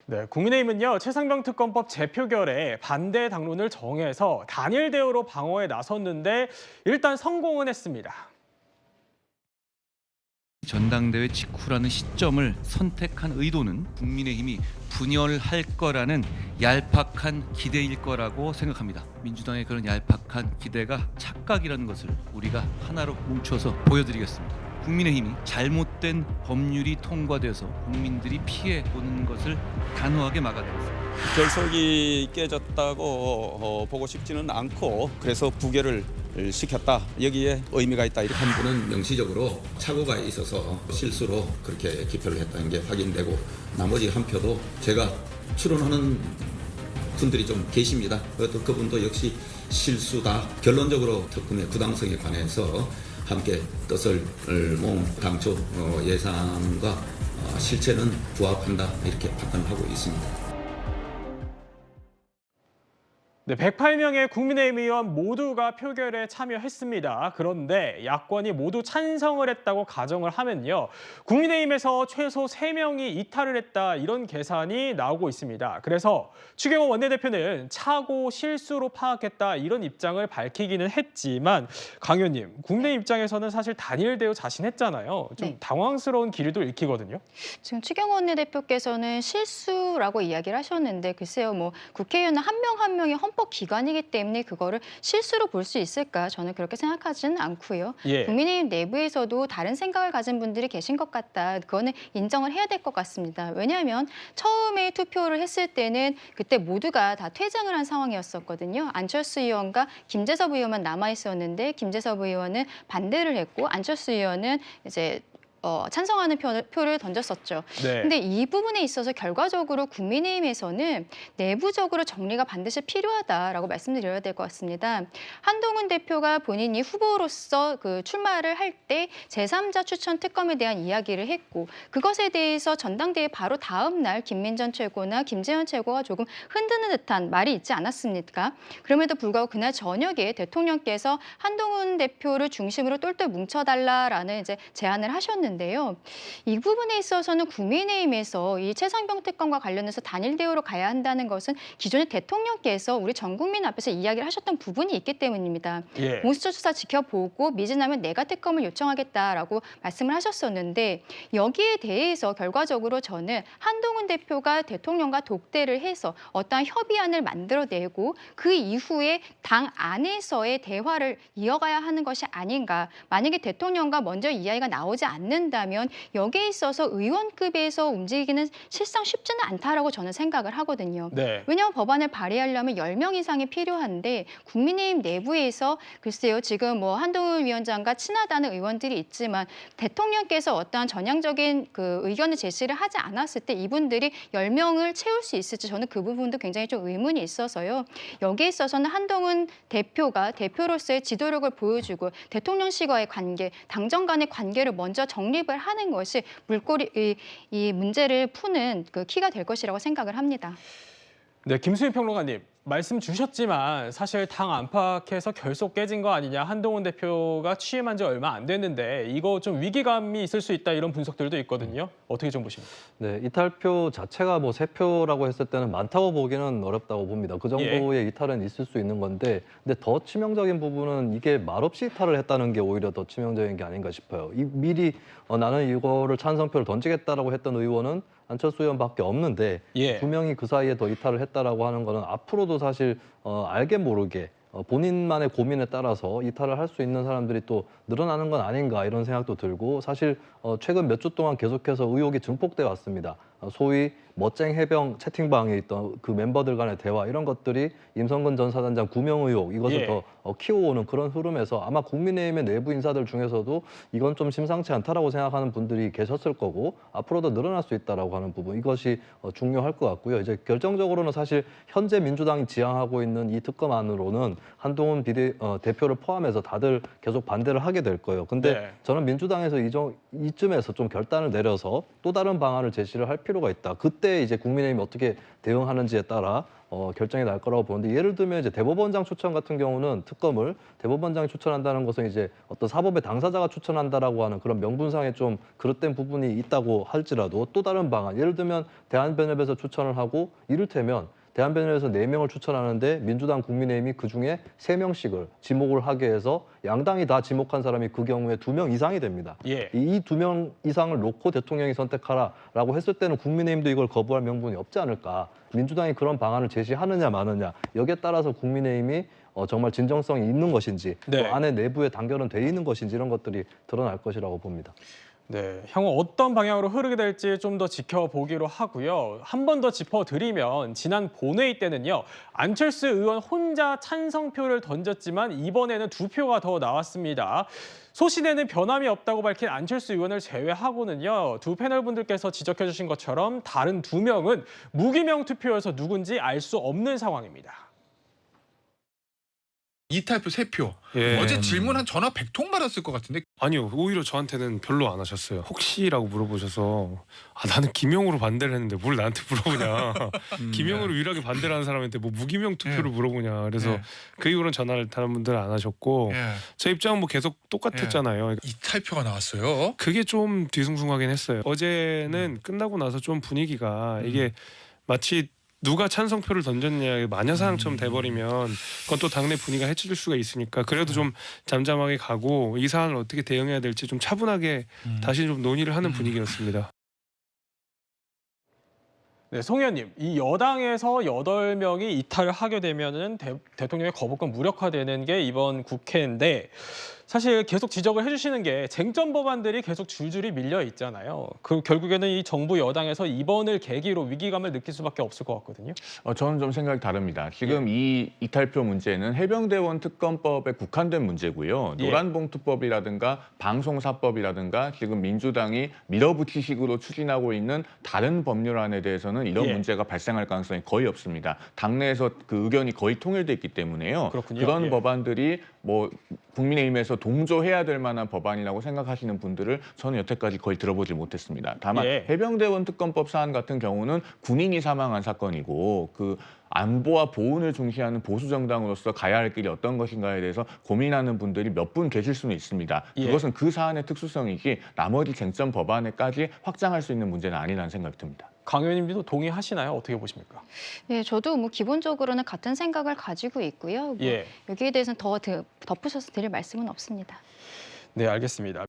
네, 국민의힘은요, 최상병 특검법 재표결에 반대 당론을 정해서 단일 대우로 방어에 나섰는데 일단 성공은 했습니다. 전당대회 직후라는 시점을 선택한 의도는 국민의힘이 분열할 거라는 얄팍한 기대일 거라고 생각합니다. 민주당의 그런 얄팍한 기대가 착각이라는 것을 우리가 하나로 뭉쳐서 보여드리겠습니다. 국민의힘이 잘못된 법률이 통과돼서 국민들이 피해 보는 것을 단호하게 막아내겠습니다. 결석이 깨졌다고 보고 싶지는 않고 그래서 부결을 시켰다. 여기에 의미가 있다. 이렇게 한 분은 명시적으로 착오가 있어서 실수로 그렇게 기표를 했다는 게 확인되고 나머지 한 표도 제가 추론하는 분들이 좀 계십니다. 그분도 역시 실수다. 결론적으로 특검의 부당성에 관해서 함께 뜻을 모은 당초 예상과 실체는 부합한다 이렇게 판단하고 있습니다. 네, 108명의 국민의힘 의원 모두가 표결에 참여했습니다. 그런데 야권이 모두 찬성을 했다고 가정을 하면요. 국민의힘에서 최소 3명이 이탈을 했다 이런 계산이 나오고 있습니다. 그래서 추경호 원내대표는 차고 실수로 파악했다 이런 입장을 밝히기는 했지만 강 의원님, 국민의힘 입장에서는 사실 단일 대우 자신했잖아요. 좀 네. 당황스러운 기류도 읽히거든요. 지금 추경호 원내대표께서는 실수라고 이야기를 하셨는데 글쎄요, 뭐 국회의원은 한 명 한 명이 헌법기관이기 때문에 그거를 실수로 볼 수 있을까? 저는 그렇게 생각하지는 않고요. 예. 국민의힘 내부에서도 다른 생각을 가진 분들이 계신 것 같다. 그거는 인정을 해야 될 것 같습니다. 왜냐하면 처음에 투표를 했을 때는 그때 모두가 다 퇴장을 한 상황이었었거든요. 안철수 의원과 김재섭 의원만 남아 있었는데 김재섭 의원은 반대를 했고 안철수 의원은 이제 찬성하는 표를 던졌었죠. 네. 근데 이 부분에 있어서 결과적으로 국민의힘에서는 내부적으로 정리가 반드시 필요하다라고 말씀드려야 될 것 같습니다. 한동훈 대표가 본인이 후보로서 그 출마를 할 때 제3자 추천 특검에 대한 이야기를 했고 그것에 대해서 전당대회 바로 다음 날 김민전 최고나 김재현 최고가 조금 흔드는 듯한 말이 있지 않았습니까? 그럼에도 불구하고 그날 저녁에 대통령께서 한동훈 대표를 중심으로 똘똘 뭉쳐달라라는 이제 제안을 하셨는데요. 이 부분에 있어서는 국민의힘에서 이 최상병 특검과 관련해서 단일 대우로 가야 한다는 것은 기존의 대통령께서 우리 전 국민 앞에서 이야기를 하셨던 부분이 있기 때문입니다. 예. 공수처 수사 지켜보고 미진하면 내가 특검을 요청하겠다라고 말씀을 하셨었는데 여기에 대해서 결과적으로 저는 한동훈 대표가 대통령과 독대를 해서 어떠한 협의안을 만들어내고 그 이후에 당 안에서의 대화를 이어가야 하는 것이 아닌가. 만약에 대통령과 먼저 이야기가 나오지 않는다면 여기에 있어서 의원급에서 움직이기는 실상 쉽지는 않다라고 저는 생각을 하거든요. 네. 왜냐하면 법안을 발의하려면 10명 이상이 필요한데 국민의힘 내부에서 글쎄요 지금 뭐 한동훈 위원장과 친하다는 의원들이 있지만 대통령께서 어떠한 전향적인 그 의견을 제시를 하지 않았을 때 이분들이 10명을 채울 수 있을지 저는 그 부분도 굉장히 좀 의문이 있어서요. 여기에 있어서는 한동훈 대표가 대표로서의 지도력을 보여주고 대통령실과의 관계, 당정 간의 관계를 먼저 정립을 하는 것이 이 문제를 푸는 그 키가 될 것이라고 생각을 합니다. 네, 김수희 평론가님, 말씀 주셨지만 사실 당 안팎에서 결속 깨진 거 아니냐. 한동훈 대표가 취임한 지 얼마 안 됐는데 이거 좀 위기감이 있을 수 있다 이런 분석들도 있거든요. 어떻게 좀 보십니까? 네, 이탈표 자체가 뭐 3표라고 했을 때는 많다고 보기는 어렵다고 봅니다. 그 정도의 이탈은 있을 수 있는 건데 근데 더 치명적인 부분은 이게 말없이 이탈을 했다는 게 오히려 더 치명적인 게 아닌가 싶어요. 미리 나는 이거를 찬성표를 던지겠다라고 했던 의원은 안철수 의원밖에 없는데 예. 2명이 그 사이에 더 이탈을 했다라고 하는 거는 앞으로도 사실 알게 모르게 본인만의 고민에 따라서 이탈을 할 수 있는 사람들이 또 늘어나는 건 아닌가 이런 생각도 들고 사실 최근 몇 주 동안 계속해서 의혹이 증폭돼 왔습니다. 소위 멋쟁 해병 채팅방에 있던 그 멤버들 간의 대화 이런 것들이 임성근 전 사단장 구명 의혹 이것을 더 키워오는 그런 흐름에서 아마 국민의힘의 내부 인사들 중에서도 이건 좀 심상치 않다라고 생각하는 분들이 계셨을 거고 앞으로도 늘어날 수 있다라고 하는 부분 이것이 중요할 것 같고요. 이제 결정적으로는 사실 현재 민주당이 지향하고 있는 이 특검안으로는 한동훈 대표를 포함해서 다들 계속 반대를 하게 될 거예요. 근데 저는 민주당에서 이쯤에서 좀 결단을 내려서 또 다른 방안을 제시를 할 필요가 있다. 그때 이제 국민의힘이 어떻게 대응하는지에 따라 결정이 날 거라고 보는데 예를 들면 이제 대법원장 추천 같은 경우는 특검을 대법원장이 추천한다는 것은 이제 어떤 사법의 당사자가 추천한다라고 하는 그런 명분상에 좀 그릇된 부분이 있다고 할지라도 또 다른 방안 예를 들면 대한변협에서 추천을 하고 이를테면 대한변협에서 4명을 추천하는데 민주당 국민의힘이 그중에 3명씩을 지목을 하게 해서 양당이 다 지목한 사람이 그 경우에 2명 이상이 됩니다. 예. 이 2명 이상을 놓고 대통령이 선택하라라고 했을 때는 국민의힘도 이걸 거부할 명분이 없지 않을까. 민주당이 그런 방안을 제시하느냐 마느냐 여기에 따라서 국민의힘이 정말 진정성이 있는 것인지 네. 또 안에 내부에 단결은 돼 있는 것인지 이런 것들이 드러날 것이라고 봅니다. 네, 향후 어떤 방향으로 흐르게 될지 좀 더 지켜보기로 하고요. 한 번 더 짚어드리면 지난 본회의 때는요. 안철수 의원 혼자 찬성표를 던졌지만 이번에는 2표가 더 나왔습니다. 소신에는 변함이 없다고 밝힌 안철수 의원을 제외하고는요. 두 패널분들께서 지적해 주신 것처럼 다른 2명은 무기명 투표여서 누군지 알 수 없는 상황입니다. 이탈표 3표. 예. 어제 질문 한 전화 100통 받았을 것 같은데. 아니요, 오히려 저한테는 별로 안 하셨어요. 혹시라고 물어보셔서 나는 김용으로 반대를 했는데 뭘 나한테 물어보냐. 김용으로 유일하게 반대를 하는 사람한테 뭐 무기명 투표를 물어보냐. 그래서 그 이후로는 전화를 다른 분들은 안 하셨고 제 입장은 뭐 계속 똑같았잖아요. 이탈표가 나왔어요. 그게 좀 뒤숭숭하긴 했어요. 어제는 끝나고 나서 좀 분위기가 이게 마치 누가 찬성표를 던졌냐 마녀사냥처럼 돼버리면 그건 또 당내 분위기가 해쳐질 수가 있으니까 그래도 좀 잠잠하게 가고 이 사안을 어떻게 대응해야 될지 좀 차분하게 다시 좀 논의를 하는 분위기였습니다. 네, 송 의원님, 이 여당에서 8명이 이탈을 하게 되면은 대통령의 거부권 무력화되는 게 이번 국회인데 사실 계속 지적을 해주시는 게 쟁점 법안들이 계속 줄줄이 밀려 있잖아요. 그 결국에는 이 정부 여당에서 이번을 계기로 위기감을 느낄 수밖에 없을 것 같거든요. 저는 좀 생각이 다릅니다. 지금 이 이탈표 문제는 해병대원 특검법에 국한된 문제고요. 노란봉투법이라든가 방송사법이라든가 지금 민주당이 밀어붙이식으로 추진하고 있는 다른 법률안에 대해서는 이런 문제가 발생할 가능성이 거의 없습니다. 당내에서 그 의견이 거의 통일돼 있기 때문에요. 그렇군요. 그런 법안들이 뭐 국민의힘에서 동조해야 될 만한 법안이라고 생각하시는 분들을 저는 여태까지 거의 들어보지 못했습니다. 다만 해병대원 특검법 사안 같은 경우는 군인이 사망한 사건이고 그 안보와 보훈을 중시하는 보수 정당으로서 가야 할 길이 어떤 것인가에 대해서 고민하는 분들이 몇 분 계실 수는 있습니다. 그것은 그 사안의 특수성이지 나머지 쟁점 법안에까지 확장할 수 있는 문제는 아니라는 생각이 듭니다. 강 의원님도 동의하시나요? 어떻게 보십니까? 네, 저도 뭐 기본적으로는 같은 생각을 가지고 있고요. 뭐 여기에 대해서는 더 덧붙여서 드릴 말씀은 없습니다. 네, 알겠습니다.